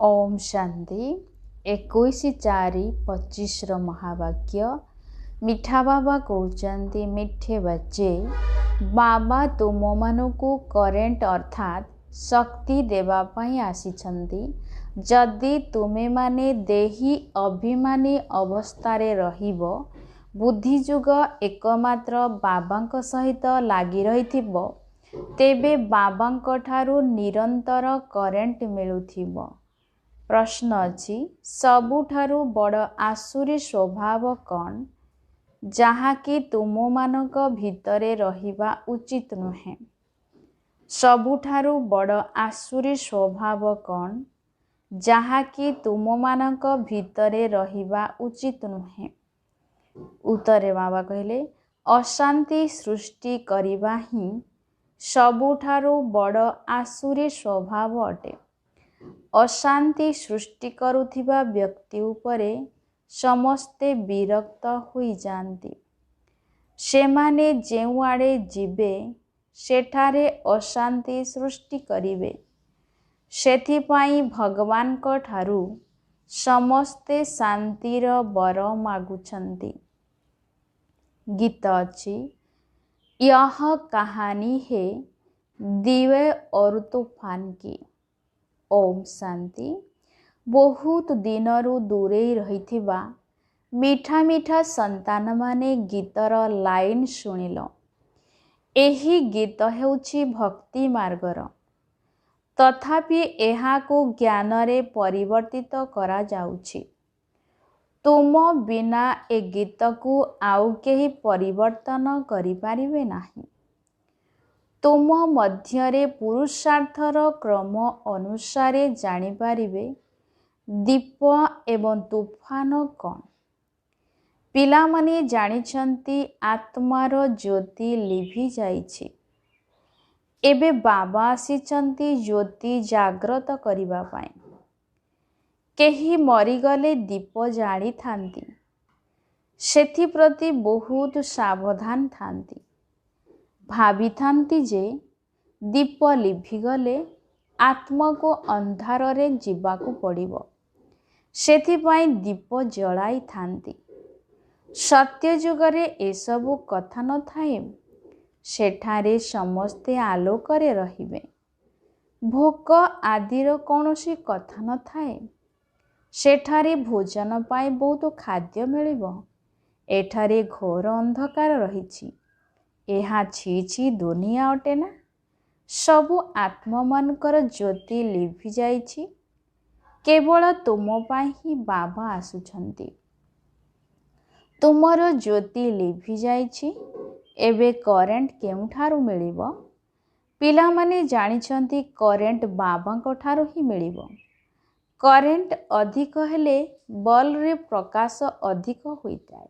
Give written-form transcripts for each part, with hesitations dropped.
ओम शांति 21/4/25 महावाक्य मिठा बाबा कहते मिठे बच्चे बाबा तुम मानू करेंट अर्थात शक्ति देवाई आसीछंती। जदि तुमे माने देही अभिमानी अवस्थारे रहिबो बुद्धिजुग एकमात्र बाबांक सहित लागी रहिथिबो तेबे बाबांक ठारू निरंतर करेंट मिलुथिबो। प्रश्न अछि सबुठारू बड़ आसुरी स्वभाव कौन जहाँकि तुम मानक भितरे रहिबा उचित नुहे। सबुठारू बड़ आसुरी स्वभाव कौन जहाँकि तुम मानक भितरे रहिबा उचित नुहे। उत्तरे बाबा कहले अशांति सृष्टि करिबा ही सबुठारू बड़ आसुरी स्वभाव अटे। अशांति सृष्टि करुथिबा व्यक्ति उपरे समस्ते विरक्त होई जांती। सेमाने जेउ आड़े जिबे सेठारे अशांति सृष्टि करिवे। सेथिपाई भगवान को ठारू समस्ते शांतिर बर मागुछंती। गीत अछि यह कहानी है दिवे और तूफान की। ओम शांति बहुत दिनरू दूरे रहिथिबा मीठा मीठा संतान माने गीतर लाइन शुणिल। एही गीत हेउछि भक्ति मार्गर तथापि एहाको ज्ञानरे परिवर्तित करा जाउछि। तुम बिना ए गीत को आउ केही परिवर्तन करि पारिबे नाही। तुम मध्यरे पुरुषार्थर क्रम अनुसारे जानी पारिबे दीप एवं तूफान कौन। पिला माने जानिछंती आत्मार ज्योति लिभि जाइछि। एबे बाबा आसीचंती ज्योति जाग्रत करिबा पाई। केही मरीगले दीप जाली थांती सेथि प्रति बहुत सावधान थांती। भाभी थांती जे दीप लिभिगले आत्मा को अंधार रे जीवाकू पड़िबो सेथिपाई दीप जलाई थांती। सत्य जुगरे एसबु कथा न थाए। सेठारे समस्ते आलोकरे रहिबे। भोक आदिर कौनसी कथा न थाए। सेठारे भोजन पाई बहुत खाद्य मिलिबो। एठारे घोर अंधकार रहिछि। एहा छी छी दुनिया अटे ना। सबु आत्मा मानकर ज्योति लिभि जाइछि। केवल तुम पाई ही बाबा आसुछंती। तुमर ज्योति लिभि जाइछि। एबे करेंट केउठारू मिलिबो। पिला माने जानिछंती करेंट बाबांक ठारू ही मिलिबो। करेंट अधिक हेले बल्ब रे प्रकाश अधिक होइताए।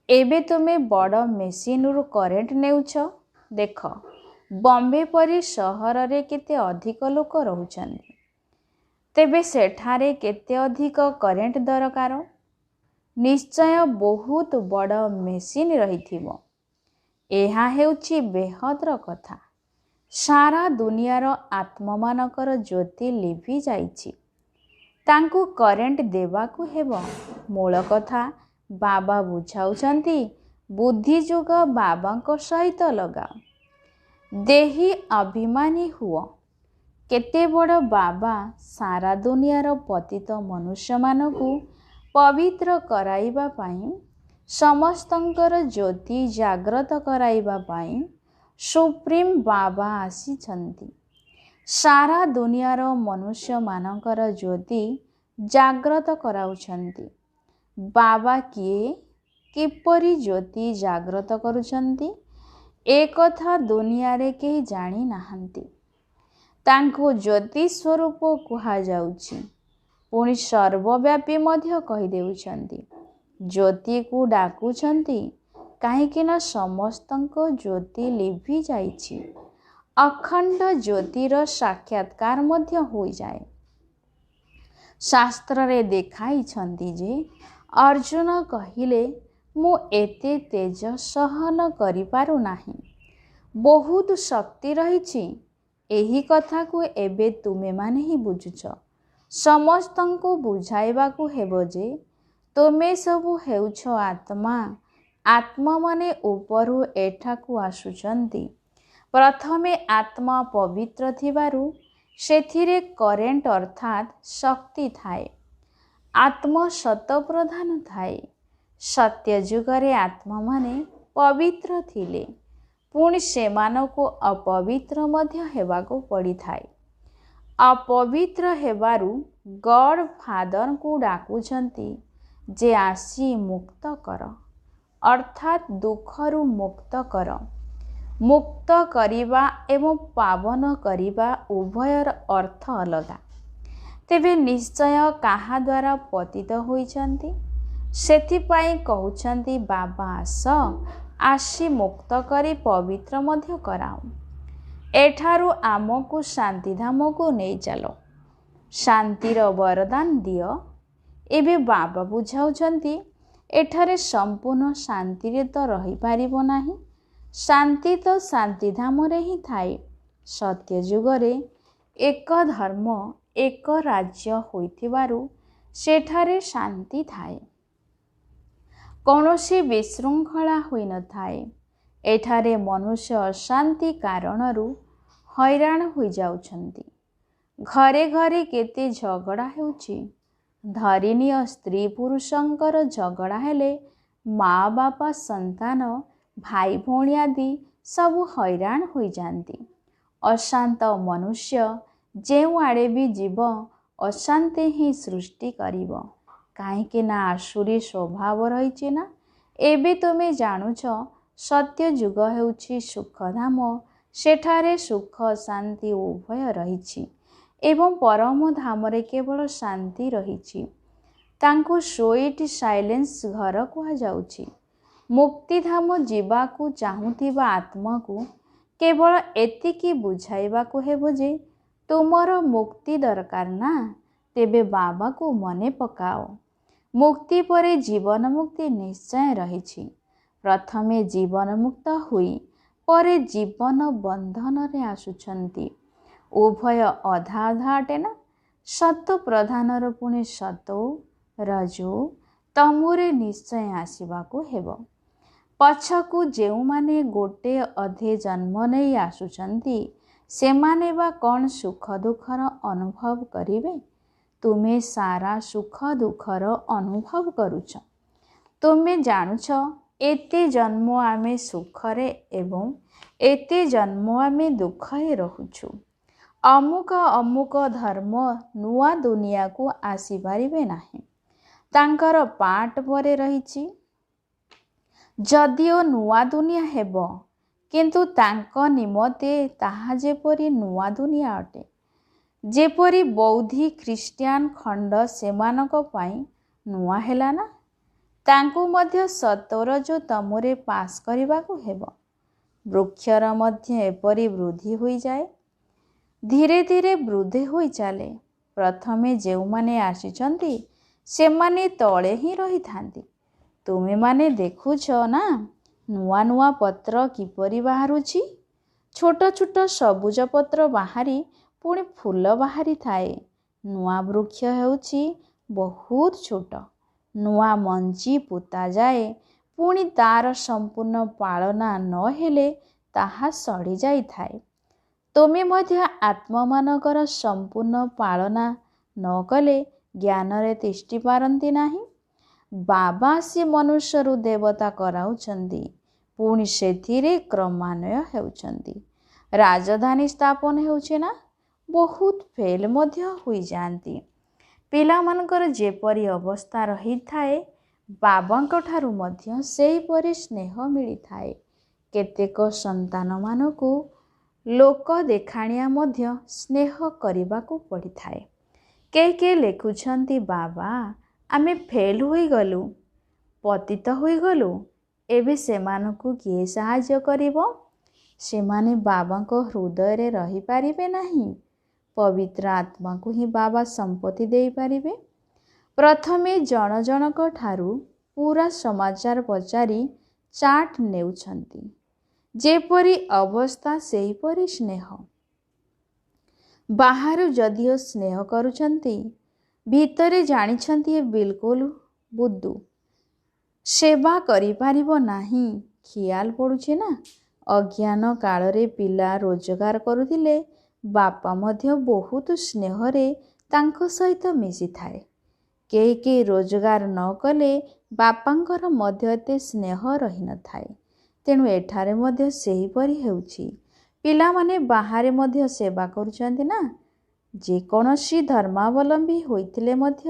एबे तुमे बड़ मेसिन रु करेंट नेउछ। देख बॉम्बे परी सहर रे केते अधिक लोक रहुछंती। तेबे सेठारे केते अधिक करेंट दरकार। निश्चय बहुत बड़ मेसिन रहिथिबो। एहा हेउछि बेहदर कथा। सारा दुनियार आत्मा मानकर ज्योति लिभि जाइछि। तांकु करेंट देवाकू हेबो। मूल कथा बाबा बुझाउछंती बुद्धिजुग बाबांक सहित लगाओ। देही अभिमानी हुओ। केते बड़ बाबा सारा दुनियार पतित मनुष्य मानकू पवित्र कराइबा पाई समस्तंकर ज्योति जाग्रत कराइबा पाई सुप्रीम बाबा आसीछंती। सारा दुनियार मनुष्य मानकर ज्योति जाग्रत कराउछंती। बाबा किए किपरि ज्योति जाग्रत करुछंती एक कथा दुनिया रे केही जानी नाहंती। तांको ज्योति स्वरूप कुहा जाउछि। पुणी सर्वव्यापी मध्य कहि देउछंती। ज्योति को डाकुछंती काहेकि ना समस्तंको ज्योति लिभि जाइछि। अखंड ज्योतिर साक्षात्कार मध्य होई जाए। शास्त्र रे देखाइछंती जे अर्जुन कहिले मु एते तेज सहन करि पारु नाही। बहुत शक्ति रहिछि। एही कथा को एबे तुमे माने ही बुझुछ। ସମସ୍ତଙ୍କୁ ବୁଝାଇବାକୁ ହେବ ଯେ ତୁମେ ସବୁ ହେଉଛ ଆତ୍ମା। ଆତ୍ମାମାନେ ଉପରୁ ଏଠାକୁ ଆସୁଛନ୍ତି। ପ୍ରଥମେ ଆତ୍ମା ପବିତ୍ର ଥିବାରୁ ସେଥିରେ କରେଣ୍ଟ ଅର୍ଥାତ୍ ଶକ୍ତି ଥାଏ। ଆତ୍ମା ଶତପ୍ରଧାନ ଥାଏ। ସତ୍ୟ ଯୁଗରେ ଆତ୍ମାମାନେ ପବିତ୍ର ଥିଲେ, ପୁଣି ସେମାନଙ୍କୁ ଅପବିତ୍ର ମଧ୍ୟ ହେବାକୁ ପଡ଼ିଥାଏ। ଅପବିତ୍ର ହେବାରୁ ଗଡ୍ ଫାଦରଙ୍କୁ ଡାକୁଛନ୍ତି ଯେ ଆସି ମୁକ୍ତ କର, ଅର୍ଥାତ୍ ଦୁଃଖରୁ ମୁକ୍ତ କର। ମୁକ୍ତ କରିବା ଏବଂ ପାବନ କରିବା ଉଭୟର ଅର୍ଥ ଅଲଗା। ତେବେ ନିଶ୍ଚୟ କାହା ଦ୍ୱାରା ପତିତ ହୋଇଛନ୍ତି, ସେଥିପାଇଁ କହୁଛନ୍ତି ବାବା ଆସ, ଆସି ମୁକ୍ତ କରି ପବିତ୍ର ମଧ୍ୟ କରାଅ। ଏଠାରୁ ଆମକୁ ଶାନ୍ତିଧାମକୁ ନେଇ ଚାଲ, ଶାନ୍ତିର ବରଦାନ ଦିଅ। ଏବେ ବାବା ବୁଝାଉଛନ୍ତି ଏଠାରେ ସମ୍ପୂର୍ଣ୍ଣ ଶାନ୍ତିରେ ତ ରହିପାରିବ ନାହିଁ। ଶାନ୍ତି ତ ଶାନ୍ତିଧାମରେ ହିଁ ଥାଏ। ସତ୍ୟ ଯୁଗରେ ଏକ ଧର୍ମ ଏକ ରାଜ୍ୟ ହୋଇଥିବାରୁ ସେଠାରେ ଶାନ୍ତି ଥାଏ। କୌଣସି ବିଶୃଙ୍ଖଳା ହୋଇନଥାଏ। ଏଠାରେ ମନୁଷ୍ୟ ଅଶାନ୍ତି କାରଣରୁ ହଇରାଣ ହୋଇଯାଉଛନ୍ତି। ଘରେ ଘରେ କେତେ ଝଗଡ଼ା ହେଉଛି। ଧରିନିଅ ସ୍ତ୍ରୀ ପୁରୁଷଙ୍କର ଝଗଡ଼ା ହେଲେ ମା ବାପା ସନ୍ତାନ ଭାଇ ଭଉଣୀ ଆଦି ସବୁ ହଇରାଣ ହୋଇଯାନ୍ତି। ଅଶାନ୍ତ ମନୁଷ୍ୟ ଯେଉଁଆଡ଼େ ବି ଯିବ ଅଶାନ୍ତି ହିଁ ସୃଷ୍ଟି କରିବ। କାହିଁକି ନା ଆସୁରୀ ସ୍ୱଭାବ ରହିଛି ନା। ଏବେ ତୁମେ ଜାଣୁଛ ସତ୍ୟ ଯୁଗ ହେଉଛି ସୁଖଧାମ। ସେଠାରେ ସୁଖ ଶାନ୍ତି ଉଭୟ ରହିଛି ଏବଂ ପରମ ଧାମରେ କେବଳ ଶାନ୍ତି ରହିଛି। ତାଙ୍କୁ ସୁଇଟ୍ ସାଇଲେନ୍ସ ଘର କୁହାଯାଉଛି। ମୁକ୍ତିଧାମ ଯିବାକୁ ଚାହୁଁଥିବା ଆତ୍ମାକୁ କେବଳ ଏତିକି ବୁଝାଇବାକୁ ହେବ ଯେ ତୁମର ମୁକ୍ତି ଦରକାର ନା, ତେବେ ବାବାକୁ ମନେ ପକାଅ। ମୁକ୍ତି ପରେ ଜୀବନ ମୁକ୍ତି ନିଶ୍ଚୟ ରହିଛି। ପ୍ରଥମେ ଜୀବନ ମୁକ୍ତ ହୋଇ ପରେ ଜୀବନ ବନ୍ଧନରେ ଆସୁଛନ୍ତି। ଉଭୟ ଅଧା ଅଧା ଅଟେ ନା। ସତ ପ୍ରଧାନର ପୁଣି ସତ ରଜୁ ତମୁରେ ନିଶ୍ଚୟ ଆସିବାକୁ ହେବ। ପଛକୁ ଯେଉଁମାନେ ଗୋଟେ ଅଧେ ଜନ୍ମ ନେଇ ଆସୁଛନ୍ତି ସେମାନେ ବା କ'ଣ ସୁଖ ଦୁଃଖର ଅନୁଭବ କରିବେ? ତୁମେ ସାରା ସୁଖ ଦୁଃଖର ଅନୁଭବ କରୁଛ। ତୁମେ ଜାଣୁଛ ଏତେ ଜନ୍ମ ଆମେ ସୁଖରେ ଏବଂ ଏତେ ଜନ୍ମ ଆମେ ଦୁଃଖରେ ରହୁଛୁ। ଅମୁକ ଅମୁକ ଧର୍ମ ନୂଆ ଦୁନିଆକୁ ଆସିପାରିବେ ନାହିଁ। ତାଙ୍କର ପାର୍ଟ ପରେ ରହିଛି। ଯଦିଓ ନୂଆ ଦୁନିଆ ହେବ, କିନ୍ତୁ ତାଙ୍କ ନିମନ୍ତେ ତାହା ଯେପରି ନୂଆ ଦୁନିଆ ଅଟେ। ଯେପରି ବୌଦ୍ଧି ଖ୍ରୀଷ୍ଟିଆନ ଖଣ୍ଡ ସେମାନଙ୍କ ପାଇଁ ନୂଆ ହେଲା ନା। ତାଙ୍କୁ ମଧ୍ୟ ସତରଜ ତମରେ ପାସ୍ କରିବାକୁ ହେବ। ବୃକ୍ଷର ମଧ୍ୟ ଏପରି ବୃଦ୍ଧି ହୋଇଯାଏ। ଧୀରେ ଧୀରେ ବୃଦ୍ଧି ହୋଇ ଚାଲେ। ପ୍ରଥମେ ଯେଉଁମାନେ ଆସିଛନ୍ତି ସେମାନେ ତଳେ ହିଁ ରହିଥାନ୍ତି। ତୁମେମାନେ ଦେଖୁଛ ନା ନୂଆ ନୂଆ ପତ୍ର କିପରି ବାହାରୁଛି। ଛୋଟ ଛୋଟ ସବୁଜ ପତ୍ର ବାହାରି ପୁଣି ଫୁଲ ବାହାରିଥାଏ। ନୂଆ ବୃକ୍ଷ ହେଉଛି ବହୁତ ଛୋଟ। ନୂଆ ମଞ୍ଜି ପୋତାଯାଏ, ପୁଣି ତାର ସମ୍ପୂର୍ଣ୍ଣ ପାଳନା ନ ହେଲେ ତାହା ସଢ଼ି ଯାଇଥାଏ। ତୁମେ ମଧ୍ୟ ଆତ୍ମାମାନଙ୍କର ସମ୍ପୂର୍ଣ୍ଣ ପାଳନା ନ କଲେ ଜ୍ଞାନରେ ତିଷ୍ଠି ପାରନ୍ତି ନାହିଁ। ବାବା ଆସି ମନୁଷ୍ୟରୁ ଦେବତା କରାଉଛନ୍ତି, ପୁଣି ସେଥିରେ କ୍ରମାନ୍ୱୟ ହେଉଛନ୍ତି। ରାଜଧାନୀ ସ୍ଥାପନ ହେଉଛି ନା। ବହୁତ ଫେଲ୍ ମଧ୍ୟ ହୋଇଯାଆନ୍ତି। ପିଲାମାନଙ୍କର ଯେପରି ଅବସ୍ଥା ରହିଥାଏ ବାବାଙ୍କ ଠାରୁ ମଧ୍ୟ ସେହିପରି ସ୍ନେହ ମିଳିଥାଏ। କେତେକ ସନ୍ତାନମାନଙ୍କୁ ଲୋକ ଦେଖାଣିଆ ମଧ୍ୟ ସ୍ନେହ କରିବାକୁ ପଡ଼ିଥାଏ। କେହି କେହି ଲେଖୁଛନ୍ତି ବାବା ଆମେ ଫେଲ୍ ହୋଇଗଲୁ, ପତିତ ହୋଇଗଲୁ, ଏବେ ସେମାନଙ୍କୁ କିଏ ସାହାଯ୍ୟ କରିବ? ସେମାନେ ବାବାଙ୍କ ହୃଦୟରେ ରହିପାରିବେ ନାହିଁ। ପବିତ୍ର ଆତ୍ମାକୁ ହିଁ ବାବା ସମ୍ପତ୍ତି ଦେଇପାରିବେ। ପ୍ରଥମେ ଜଣ ଜଣଙ୍କ ଠାରୁ ପୁରା ସମାଚାର ପଚାରି ଚାର୍ଟ ନେଉଛନ୍ତି। ଯେପରି ଅବସ୍ଥା ସେହିପରି ସ୍ନେହ। ବାହାରୁ ଯଦିଓ ସ୍ନେହ କରୁଛନ୍ତି, ଭିତରେ ଜାଣିଛନ୍ତି ଏ ବିଲକୁଲ ବୁଦ୍ଧୁ। ସେବା କରିପାରିବ ନାହିଁ। ଖିଆଲ ପଡ଼ୁଛି ନା? ଅଜ୍ଞାନ କାଳରେ ପିଲା ରୋଜଗାର କରୁଥିଲେ ବାପା ମଧ୍ୟ ବହୁତ ସ୍ନେହରେ ତାଙ୍କ ସହିତ ମିଶିଥାଏ। କେହି କେହି ରୋଜଗାର ନ କଲେ ବାପାଙ୍କର ମଧ୍ୟ ଏତେ ସ୍ନେହ ରହିନଥାଏ। ତେଣୁ ଏଠାରେ ମଧ୍ୟ ସେହିପରି ହେଉଛି। ପିଲାମାନେ ବାହାରେ ମଧ୍ୟ ସେବା କରୁଛନ୍ତି ନା? ଯେକୌଣସି ଧର୍ମାବଲମ୍ବୀ ହୋଇଥିଲେ ମଧ୍ୟ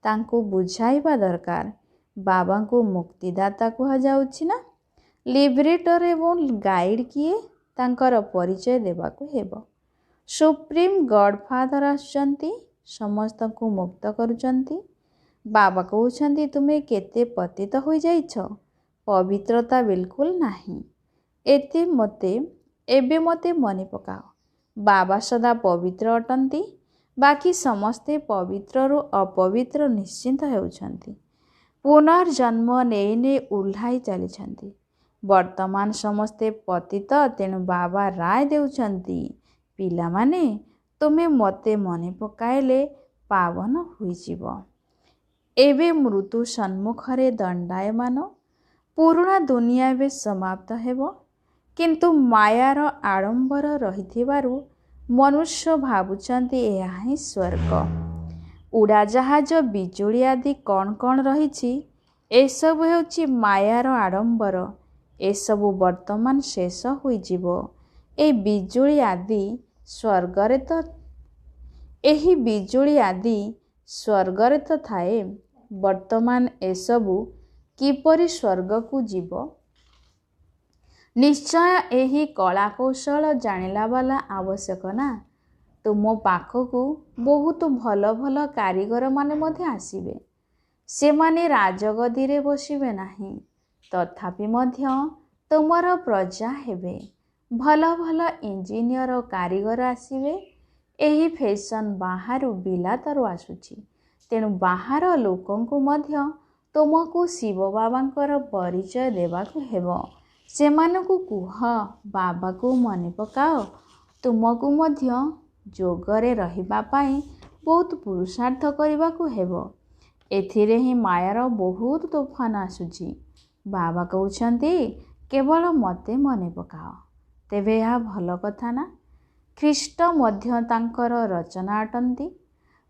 ତାଙ୍କୁ ବୁଝାଇବା ଦରକାର। ବାବାଙ୍କୁ ମୁକ୍ତିଦାତା କୁହାଯାଉଛି ନା? ଲିବରେଟର ଏବଂ ଗାଇଡ଼ କିଏ, ତାଙ୍କର ପରିଚୟ ଦେବାକୁ ହେବ। ସୁପ୍ରିମ ଗଡ଼ଫାଦର ଆସୁଛନ୍ତି, ସମସ୍ତଙ୍କୁ ମୁକ୍ତ କରୁଛନ୍ତି। ବାବା କହୁଛନ୍ତି ତୁମେ କେତେ ପତିତ ହୋଇଯାଇଛ, ପବିତ୍ରତା ବିଲକୁଲ ନାହିଁ। ଏବେ ମୋତେ ମନେ ପକାଅ। ବାବା ସଦା ପବିତ୍ର ଅଟନ୍ତି। ବାକି ସମସ୍ତେ ପବିତ୍ରରୁ ଅପବିତ୍ର ନିଶ୍ଚିନ୍ତ ହେଉଛନ୍ତି। ପୁନର୍ଜନ୍ମ ନେଇ ନେଇ ଓହ୍ଲାଇ ଚାଲିଛନ୍ତି। ବର୍ତ୍ତମାନ ସମସ୍ତେ ପତିତ। ତେଣୁ ବାବା ରାୟ ଦେଉଛନ୍ତି, ପିଲାମାନେ ତୁମେ ମୋତେ ମନେ ପକାଇଲେ ପାବନ ହୋଇଯିବ। ଏବେ ମୃତ୍ୟୁ ସମ୍ମୁଖରେ ଦଣ୍ଡାୟମାନ। ପୁରୁଣା ଦୁନିଆ ଏବେ ସମାପ୍ତ ହେବ। କିନ୍ତୁ ମାୟାର ଆଡ଼ମ୍ବର ରହିଥିବାରୁ ମନୁଷ୍ୟ ଭାବୁଛନ୍ତି ଏହା ହିଁ ସ୍ୱର୍ଗ। ଉଡ଼ାଜାହାଜ, ବିଜୁଳି ଆଦି କ'ଣ କ'ଣ ରହିଛି, ଏସବୁ ହେଉଛି ମାୟାର ଆଡ଼ମ୍ବର। ଏସବୁ ବର୍ତ୍ତମାନ ଶେଷ ହୋଇଯିବ। ଏହି ବିଜୁଳି ଆଦି ସ୍ୱର୍ଗରେ ତ ଥାଏ। ବର୍ତ୍ତମାନ ଏସବୁ କିପରି ସ୍ୱର୍ଗକୁ ଯିବ? ନିଶ୍ଚୟ ଏହି କଳାକୌଶଳ ଜାଣିଲା ବାଲା ଆବଶ୍ୟକ ନା? ତୁମ ପାଖକୁ ବହୁତ ଭଲ ଭଲ କାରିଗରମାନେ ମଧ୍ୟ ଆସିବେ। ସେମାନେ ରାଜଗଦିରେ ବସିବେ ନାହିଁ, ତଥାପି ମଧ୍ୟ ତୁମର ପ୍ରଜା ହେବେ। ଭଲ ଭଲ ଇଞ୍ଜିନିୟର କାରିଗର ଆସିବେ। ଏହି ଫ୍ୟାସନ୍ ବାହାରୁ ବିଲାତରୁ ଆସୁଛି। ତେଣୁ ବାହାର ଲୋକଙ୍କୁ ମଧ୍ୟ ତୁମକୁ ଶିବ ବାବାଙ୍କର ପରିଚୟ ଦେବାକୁ ହେବ। ସେମାନଙ୍କୁ କୁହ, ବାବାକୁ ମନେ ପକାଅ। ତୁମକୁ ମଧ୍ୟ ଯୋଗରେ ରହିବା ପାଇଁ ବହୁତ ପୁରୁଷାର୍ଥ କରିବାକୁ ହେବ। ଏଥିରେ ହିଁ ମାୟାର ବହୁତ ତୋଫାନ ଆସୁଛି। ବାବା କହୁଛନ୍ତି, କେବଳ ମୋତେ ମନେ ପକାଅ। ତେବେ ଏହା ଭଲ କଥା ନା? ଖ୍ରୀଷ୍ଟ ମଧ୍ୟ ତାଙ୍କର ରଚନା ଅଟନ୍ତି।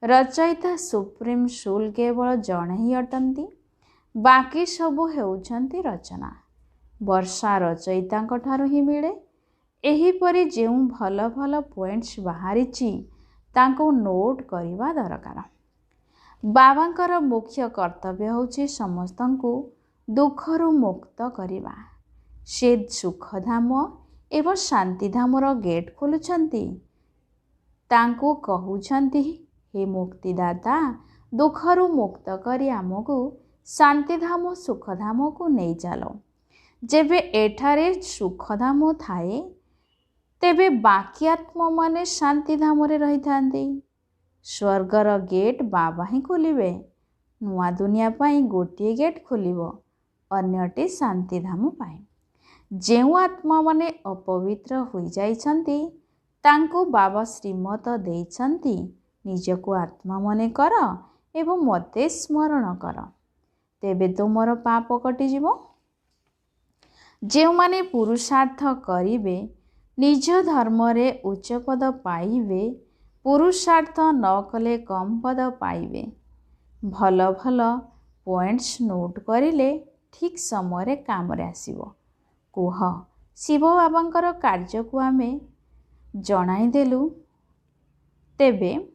ରଚୟିତା ସୁପ୍ରିମ ସୁଲ କେବଳ ଜଣେ ହିଁ ଅଟନ୍ତି। ବାକି ସବୁ ହେଉଛନ୍ତି ରଚନା। ବର୍ଷା ରଚୟିତାଙ୍କ ଠାରୁ ହିଁ ମିଳେ। ଏହିପରି ଯେଉଁ ଭଲ ଭଲ ପଏଣ୍ଟସ୍ ବାହାରିଛି ତାଙ୍କୁ ନୋଟ୍ କରିବା ଦରକାର। ବାବାଙ୍କର ମୁଖ୍ୟ କର୍ତ୍ତବ୍ୟ ହେଉଛି ସମସ୍ତଙ୍କୁ ଦୁଃଖରୁ ମୁକ୍ତ କରିବା। ସେ ସୁଖଧାମ ଏବଂ ଶାନ୍ତିଧାମର ଗେଟ୍ ଖୋଲୁଛନ୍ତି। ତାଙ୍କୁ କହୁଛନ୍ତି, ହେ ମୁକ୍ତିଦାତା, ଦୁଃଖରୁ ମୁକ୍ତ କରି ଆମକୁ ଶାନ୍ତିଧାମ ସୁଖଧାମକୁ ନେଇଚାଲ। ଯେବେ ଏଠାରେ ସୁଖଧାମ ଥାଏ, ତେବେ ବାକି ଆତ୍ମାମାନେ ଶାନ୍ତିଧାମରେ ରହିଥାନ୍ତି। ସ୍ୱର୍ଗର ଗେଟ୍ ବାବା ହିଁ ଖୋଲିବେ। ନୂଆ ଦୁନିଆ ପାଇଁ ଗୋଟିଏ ଗେଟ୍ ଖୋଲିବ, ଅନ୍ୟଟି ଶାନ୍ତିଧାମ ପାଇଁ। ଯେଉଁ ଆତ୍ମାମାନେ ଅପବିତ୍ର ହୋଇଯାଇଛନ୍ତି ତାଙ୍କୁ ବାବା ଶ୍ରୀମତ ଦେଇଛନ୍ତି, ନିଜକୁ ଆତ୍ମା ମନେ କର ଏବଂ ମୋତେ ସ୍ମରଣ କର, ତେବେ ତୁମର ପାପ କଟିଯିବ। ଯେଉଁମାନେ ପୁରୁଷାର୍ଥ କରିବେ, ନିଜ ଧର୍ମରେ ଉଚ୍ଚ ପଦ ପାଇବେ। ପୁରୁଷାର୍ଥ ନ କଲେ କମ୍ ପଦ ପାଇବେ। ଭଲ ଭଲ ପଏଣ୍ଟସ୍ ନୋଟ୍ କରିଲେ ଠିକ୍ ସମୟରେ କାମରେ ଆସିବ। କୁହ, ଶିବ ବାବାଙ୍କର କାର୍ଯ୍ୟକୁ ଆମେ ଜଣାଇଦେଲୁ। ତେବେ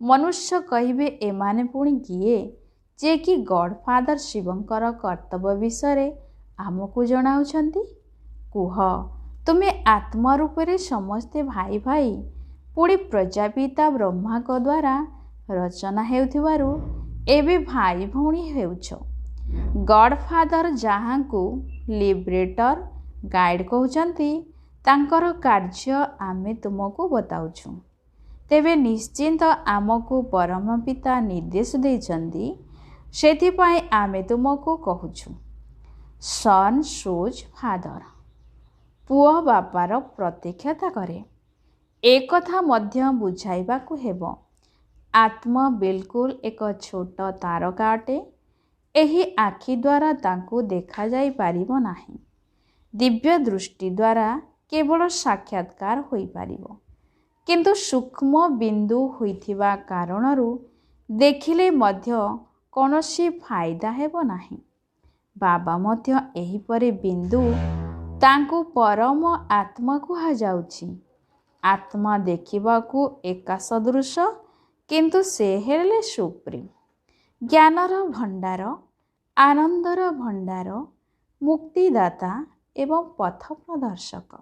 ମନୁଷ୍ୟ କହିବେ, ଏମାନେ ପୁଣି କିଏ ଯେ କି ଗଡ଼ଫାଦର ଶିବଙ୍କର କର୍ତ୍ତବ୍ୟ ବିଷୟରେ ଆମକୁ ଜଣାଉଛନ୍ତି? କୁହ, ତୁମେ ଆତ୍ମା ରୂପରେ ସମସ୍ତେ ଭାଇ ଭାଇ। ପୁଣି ପ୍ରଜାପିତା ବ୍ରହ୍ମାଙ୍କ ଦ୍ୱାରା ରଚନା ହେଉଥିବାରୁ ଏବେ ଭାଇ ଭଉଣୀ ହେଉଛ। ଗଡ଼ଫାଦର ଯାହାଙ୍କୁ ଲିବରେଟର, ଗାଇଡ଼ କହୁଛନ୍ତି, ତାଙ୍କର କାର୍ଯ୍ୟ ଆମେ ତୁମକୁ ବତାଉଛୁ। ତେବେ ନିଶ୍ଚିନ୍ତ ଆମକୁ ପରମ ପିତା ନିର୍ଦ୍ଦେଶ ଦେଇଛନ୍ତି, ସେଥିପାଇଁ ଆମେ ତୁମକୁ କହୁଛୁ। ସନ୍ ଶୋଜ୍ ଫାଦର। ପୁଅ ବାପାର ପ୍ରତ୍ୟକ୍ଷତା କରେ। ଏକଥା ମଧ୍ୟ ବୁଝାଇବାକୁ ହେବ। आत्मा बिल्कुल एक छोट तारका अटे। ଏହି ଆଖି ଦ୍ୱାରା ତାଙ୍କୁ ଦେଖାଯାଇ ପାରିବ ନାହିଁ। ଦିବ୍ୟ ଦୃଷ୍ଟି ଦ୍ୱାରା କେବଳ ସାକ୍ଷାତକାର ହୋଇପାରିବ, କିନ୍ତୁ ସୂକ୍ଷ୍ମ ବିନ୍ଦୁ ହୋଇଥିବା କାରଣରୁ ଦେଖିଲେ ମଧ୍ୟ କୌଣସି ଫାଇଦା ହେବ ନାହିଁ। ବାବା ମଧ୍ୟ ଏହିପରି ବିନ୍ଦୁ, ତାଙ୍କୁ ପରମ ଆତ୍ମା କୁହାଯାଉଛି। ଆତ୍ମା ଦେଖିବାକୁ ଏକା ସଦୃଶ, କିନ୍ତୁ ସେ ହେଲେ ସୁପ୍ରିମ, ଜ୍ଞାନର ଭଣ୍ଡାର, ଆନନ୍ଦର ଭଣ୍ଡାର, ମୁକ୍ତିଦାତା ଏବଂ ପଥ ପ୍ରଦର୍ଶକ।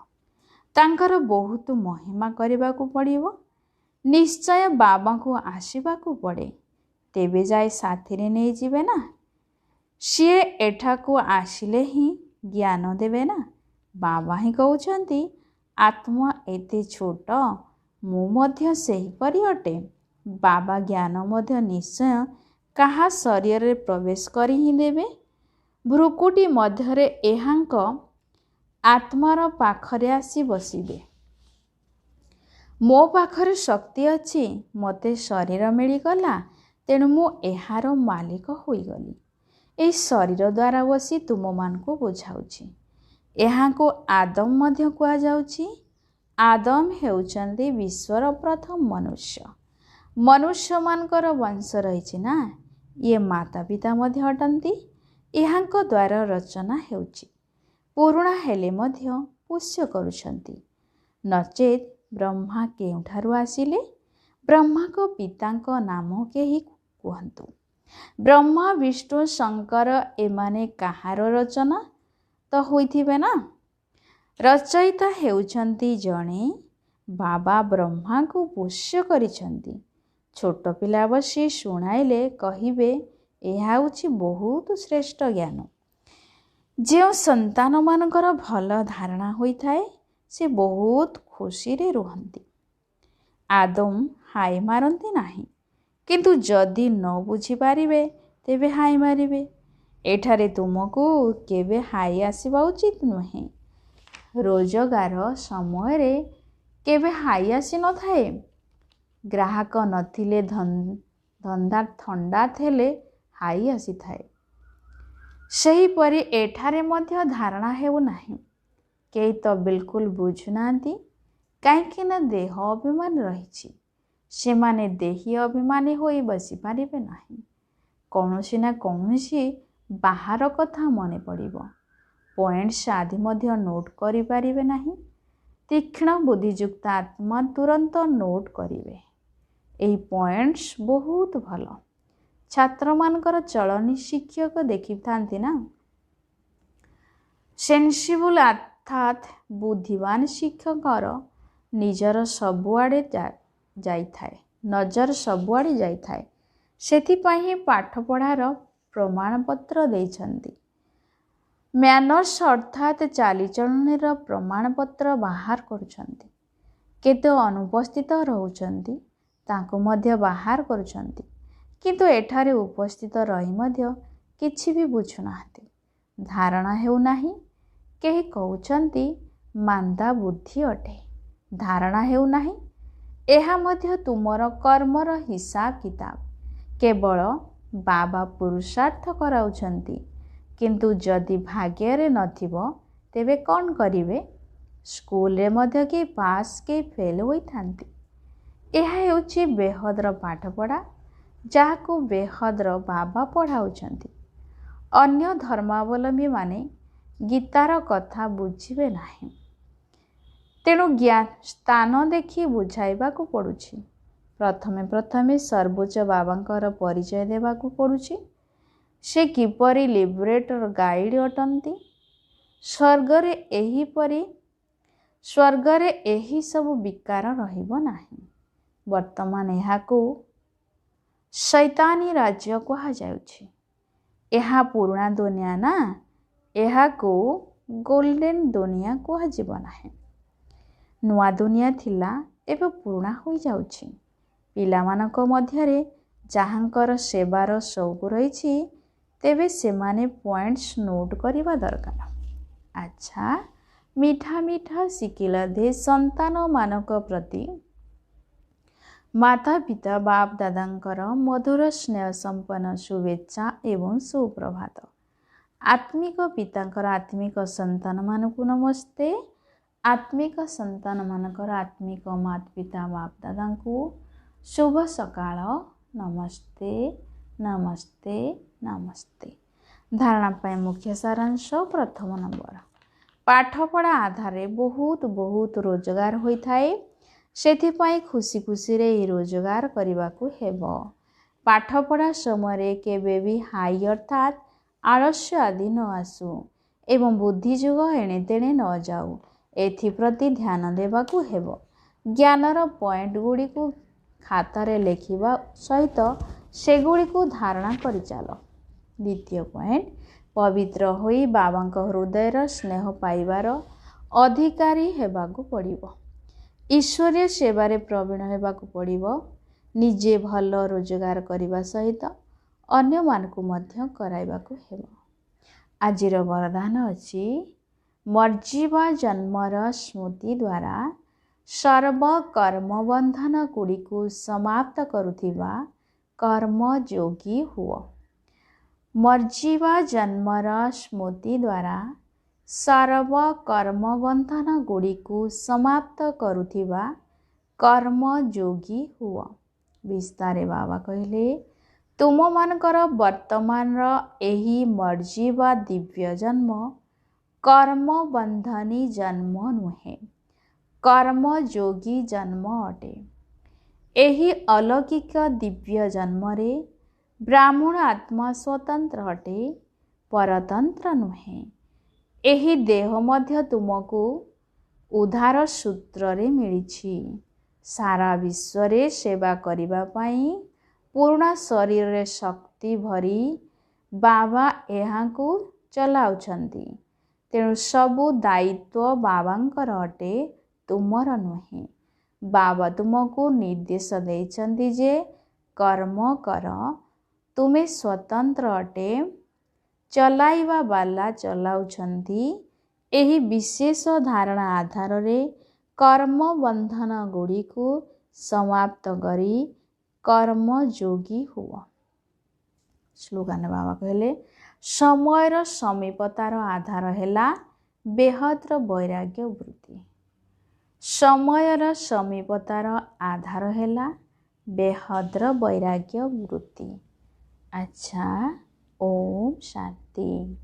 ତାଙ୍କର ବହୁତ ମହିମା କରିବାକୁ ପଡ଼ିବ। ନିଶ୍ଚୟ ବାବାଙ୍କୁ ଆସିବାକୁ ପଡ଼େ, ତେବେ ଯାଇ ସାଥିରେ ନେଇଯିବେ ନା। ସିଏ ଏଠାକୁ ଆସିଲେ ହିଁ ଜ୍ଞାନ ଦେବେ ନା। ବାବା ହିଁ କହୁଛନ୍ତି, ଆତ୍ମା ଏତେ ଛୋଟ, ମୁଁ ମଧ୍ୟ ସେହିପରି ଅଟେ। ବାବା ଜ୍ଞାନ ମଧ୍ୟ ନିଶ୍ଚୟ କାହା ଶରୀରରେ ପ୍ରବେଶ କରି ହିଁ ଦେବେ। ଭ୍ରୁକୁଟି ମଧ୍ୟରେ ଏହାଙ୍କ ଆତ୍ମାର ପାଖରେ ଆସି ବସିବେ। ମୋ ପାଖରେ ଶକ୍ତି ଅଛି, ମୋତେ ଶରୀର ମିଳିଗଲା, ତେଣୁ ମୁଁ ଏହାର ମାଲିକ ହୋଇଗଲି। ଏହି ଶରୀର ଦ୍ୱାରା ବସି ତୁମମାନଙ୍କୁ ବୁଝାଉଛି। ଏହାଙ୍କୁ ଆଦମ ମଧ୍ୟ କୁହାଯାଉଛି। ଆଦମ ହେଉଛନ୍ତି ବିଶ୍ୱର ପ୍ରଥମ ମନୁଷ୍ୟ। ମନୁଷ୍ୟମାନଙ୍କର ବଂଶ ରହିଛି ନା, ଇଏ ମାତା ପିତା ମଧ୍ୟ ଅଟନ୍ତି। ଏହାଙ୍କ ଦ୍ୱାରା ରଚନା ହେଉଛି। ପୁରୁଣା ହେଲେ ମଧ୍ୟ ପୁଷ୍ୟ କରୁଛନ୍ତି। ନଚେତ୍ ବ୍ରହ୍ମା କେଉଁଠାରୁ ଆସିଲେ? ବ୍ରହ୍ମାଙ୍କ ପିତାଙ୍କ ନାମ କେହି କୁହନ୍ତୁ। ବ୍ରହ୍ମା, ବିଷ୍ଣୁ, ଶଙ୍କର ଏମାନେ କାହାର ରଚନା ତ ହୋଇଥିବେ ନା। ରଚୟିତା ହେଉଛନ୍ତି ଜଣେ। ବାବା ବ୍ରହ୍ମାଙ୍କୁ ପୁଷ୍ୟ କରିଛନ୍ତି। ଛୋଟ ପିଲା ବସି ଶୁଣାଇଲେ କହିବେ, ଏହା ହେଉଛି ବହୁତ ଶ୍ରେଷ୍ଠ ଜ୍ଞାନ। ଯେଉଁ ସନ୍ତାନମାନଙ୍କର ଭଲ ଧାରଣା ହୋଇଥାଏ, ସେ ବହୁତ ଖୁସିରେ ରୁହନ୍ତି। ଆଦମ ହାଇ ମାରନ୍ତି ନାହିଁ, କିନ୍ତୁ ଯଦି ନ ବୁଝିପାରିବେ ତେବେ ହାଇ ମାରିବେ। ଏଠାରେ ତୁମକୁ କେବେ ହାଇ ଆସିବା ଉଚିତ ନୁହେଁ। ରୋଜଗାର ସମୟରେ କେବେ ହାଇ ଆସିନଥାଏ। ଗ୍ରାହକ ନଥିଲେ ଧନ୍ଦା ଥଣ୍ଡା ଥିଲେ ହାଇ ଆସିଥାଏ। ସେହିପରି ଏଠାରେ ମଧ୍ୟ ଧାରଣା ହେଉନାହିଁ। କେହି ତ ବିଲକୁଲ ବୁଝୁନାହାନ୍ତି, କାହିଁକି ନା ଦେହ ଅଭିମାନ ରହିଛି। ସେମାନେ ଦେହୀ ଅଭିମାନୀ ହୋଇ ବସିପାରିବେ ନାହିଁ। କୌଣସି ନା କୌଣସି ବାହାର କଥା ମନେ ପଡ଼ିବ। ପଏଣ୍ଟସ୍ ଆଦି ମଧ୍ୟ ନୋଟ୍ କରିପାରିବେ ନାହିଁ। ତୀକ୍ଷ୍ଣ ବୁଦ୍ଧିଯୁକ୍ତ ଆତ୍ମା ତୁରନ୍ତ ନୋଟ୍ କରିବେ। ଏହି ପଏଣ୍ଟସ୍ ବହୁତ ଭଲ। ଛାତ୍ରମାନଙ୍କର ଚଳନୀ ଶିକ୍ଷକ ଦେଖିଥାନ୍ତି ନା। ସେନ୍ସିବୁଲ ଅର୍ଥାତ୍ ବୁଦ୍ଧିମାନ ଶିକ୍ଷକଙ୍କର ନଜର ସବୁଆଡ଼େ ଯାଇଥାଏ। ସେଥିପାଇଁ ହିଁ ପାଠପଢ଼ାର ପ୍ରମାଣପତ୍ର ଦେଇଛନ୍ତି। ମ୍ୟାନର୍ସ ଅର୍ଥାତ୍ ଚାଲିଚଳଣିର ପ୍ରମାଣପତ୍ର ବାହାର କରୁଛନ୍ତି। କେତେ ଅନୁପସ୍ଥିତ ରହୁଛନ୍ତି, ତାଙ୍କୁ ମଧ୍ୟ ବାହାର କରୁଛନ୍ତି। କିନ୍ତୁ ଏଠାରେ ଉପସ୍ଥିତ ରହି ମଧ୍ୟ କିଛି ବି ବୁଝୁନାହାନ୍ତି। ଧାରଣା ହେଉନାହିଁ। କେହି କହୁଛନ୍ତି ମାନ୍ଦା ବୁଦ୍ଧି ଅଟେ। ଧାରଣା ହେଉନାହିଁ। ଏହା ମଧ୍ୟ ତୁମର କର୍ମର ହିସାବ କିତାବ। କେବଳ ବାବା ପୁରୁଷାର୍ଥ କରାଉଛନ୍ତି, କିନ୍ତୁ ଯଦି ଭାଗ୍ୟରେ ନଥିବ ତେବେ କ'ଣ କରିବେ? ସ୍କୁଲରେ ମଧ୍ୟ କେହି ପାସ୍, କେହି ଫେଲ୍ ହୋଇଥାନ୍ତି। ଏହା ହେଉଛି ବେହଦର ପାଠପଢ଼ା, ଯାହାକୁ ବେହଦର ବାବା ପଢ଼ାଉଛନ୍ତି। ଅନ୍ୟ ଧର୍ମାବଲମ୍ବୀମାନେ ଗୀତାର କଥା ବୁଝିବେ ନାହିଁ। ତେଣୁ ସ୍ଥାନ ଦେଖି ବୁଝାଇବାକୁ ପଡ଼ୁଛି। ପ୍ରଥମେ ସର୍ବୋଚ୍ଚ ବାବାଙ୍କର ପରିଚୟ ଦେବାକୁ ପଡ଼ୁଛି। ସେ କିପରି ଲିବରେଟର ଗାଇଡ୍ ଅଟନ୍ତି। ସ୍ୱର୍ଗରେ ଏହିସବୁ ବିକାର ରହିବ ନାହିଁ। ବର୍ତ୍ତମାନ ଏହାକୁ ଶୈତାନୀ ରାଜ୍ୟ କୁହାଯାଉଛି। ଏହା ପୁରୁଣା ଦୁନିଆ ନା, ଏହାକୁ ଗୋଲ୍ଡେନ ଦୁନିଆ କୁହାଯିବ ନାହିଁ। ନୂଆ ଦୁନିଆ ଥିଲା, ଏବେ ପୁରୁଣା ହୋଇଯାଉଛି। ପିଲାମାନଙ୍କ ମଧ୍ୟରେ ଯାହାଙ୍କର ସେବାର ସଉକ ରହିଛି, ତେବେ ସେମାନେ ପଏଣ୍ଟସ୍ ନୋଟ୍ କରିବା ଦରକାର। ଆଚ୍ଛା, ମିଠା ମିଠା ଶିଖିଲା ଦେ ସନ୍ତାନମାନଙ୍କ ପ୍ରତି माता पिता बाप दादांकर मधुर स्नेह संपन्न शुभेच्छा एवं सुप्रभात। आत्मिक पितांकर आत्मिक संतान मानकु नमस्ते। आत्मिक संतान मानकर आत्मिक माता पिता बाप दादांकु शुभ सकाळ नमस्ते नमस्ते नमस्ते। धारणा पाए मुख्य सारांश प्रथम नंबर, पाठपढ़ा आधार बहुत बहुत रोजगार होता है, सेथिपाई खुशी खुशी रे रोजगार करने हेबो। पाठपढ़ा समय केबे भी हाई अर्थात आलस्य आदि न आसु एवं बुद्धिजुग एणे तेणे न जाऊ, एथिप्रति ध्यान देवाकू हेबो। ज्ञानर पॉइंट गुड़ी को खातारे लेखिबा सहित सेगुड़िकू धारणा करि चालो। द्वितीय पॉइंट, पवित्र होई बाबांक हृदयर स्नेह पाइबार अधिकारी हेबाकू पड़िबो। ईश्वरीय सेवारे प्रवीण हेबाकू पड़िबो। निजे भल रोजगार करने सहित अन्य मानकू मध्य कराइबाकू हेबो। आजिर वरदान अछि, मर्जी वा जन्मर स्मृति द्वारा सर्व कर्म बंधन गुड़िकू समाप्त करुथिबा कर्मयोगी हुओ। मर्जी वा जन्मर स्मृति द्वारा सर्व कर्म बंधन गुड़िकू समाप्त करुथिबा कर्मयोगी हुओ। विस्तारे बाबा कहले, तुम मानकर वर्तमान एही मर्जी वा दिव्य जन्म कर्म बंधनी जन्म नुहे, कर्मयोगी जन्म अटे। एही अलौकिक दिव्य जन्मरे ब्राह्मण आत्मा स्वतंत्र अटे, परतंत्र नुहे। एही देह मध्य तुमको उद्धार सूत्र रे मिलिछि। सारा विश्व रे सेवा करिबा पाई पूर्ण शरीर रे शक्ति भरी बाबा एहाकू चलाउछंती। तेणु सबु दायित्व बाबांकर अटे, तुमर नुहे। बाबा तुमको निर्देश देइछंती जे कर्म कर, तुमे स्वतंत्र अटे, चलाइबा बाला चलाउछंती। एही विशेष धारणा आधार रे कर्म बंधन गुड़ी को समाप्त करी कर्मयोगी हुआ। स्लोगान बाबा कहले, समयर समीपतार आधार हेला बेहद्र वैराग्य वृत्ति। समयर समीपतार आधार हेला बेहद्र वैराग्य वृत्ति। अच्छा, ओम शांति।